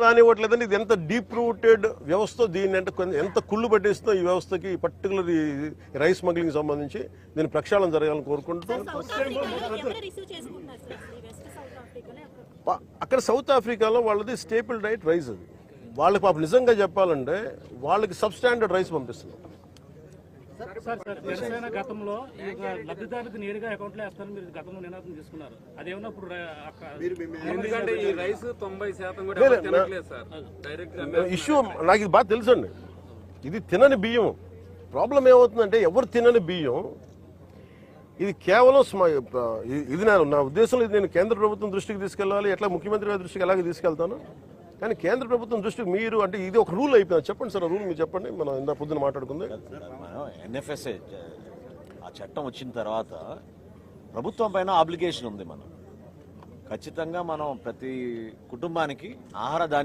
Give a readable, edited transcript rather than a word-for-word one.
రానివ్వట్లేదండి. ఇది ఎంత deep rooted వ్యవస్థ, దీన్ని అంటే ఎంత కుళ్ళు పట్టేస్తుందో ఈ వ్యవస్థకి, పర్టికులర్ ఈ రైస్ స్మగ్లింగ్ సంబంధించి దీని ప్రక్షాళన జరగాలని కోరుకుంటూ, అక్కడ సౌత్ ఆఫ్రికాలో వాళ్ళది స్టేపుల్ డైట్ రైస్. అది వాళ్ళకి పాపం నిజంగా చెప్పాలంటే వాళ్ళకి సబ్ స్టాండర్డ్ రైస్ పంపిస్తున్నారు. జనసేన గతంలో లబ్ధిదారులకు నేరుగా అకౌంట్లో వేస్తారని మీరు గతంలో నినాదం తీసుకున్నారు. అదేమన్నా ఇప్పుడు ఎందుకంటే ఈ రైస్ 90% కూడా తినట్లేదు సార్. డైరెక్ట్ ఇష్యూ నాకు ఇది బాగా తెలుసండి. ఇది తినని బియ్యం. ప్రాబ్లం ఏమవుతుందంటే ఎవరు తినని బియ్యం ఇది కేవలం ఇది నా ఉద్దేశంలో ఇది నేను కేంద్ర ప్రభుత్వం దృష్టికి తీసుకెళ్ళాలి, ఎట్లా ముఖ్యమంత్రి గారి దృష్టికి ఎలాగే తీసుకెళ్తాను. కానీ కేంద్ర ప్రభుత్వం దృష్టికి మీరు అంటే ఇది ఒక రూల్ అయిపోయింది. చెప్పండి సార్, ఆ రూల్ మీరు చెప్పండి. మనం ఇందా పొద్దున మాట్లాడుకుంది ఎన్ఎఫ్ఎస్ఏ ఆ చట్టం వచ్చిన తర్వాత ప్రభుత్వం పైన ఆబ్లిగేషన్ ఉంది. మనం ఖచ్చితంగా మనం ప్రతి కుటుంబానికి ఆహార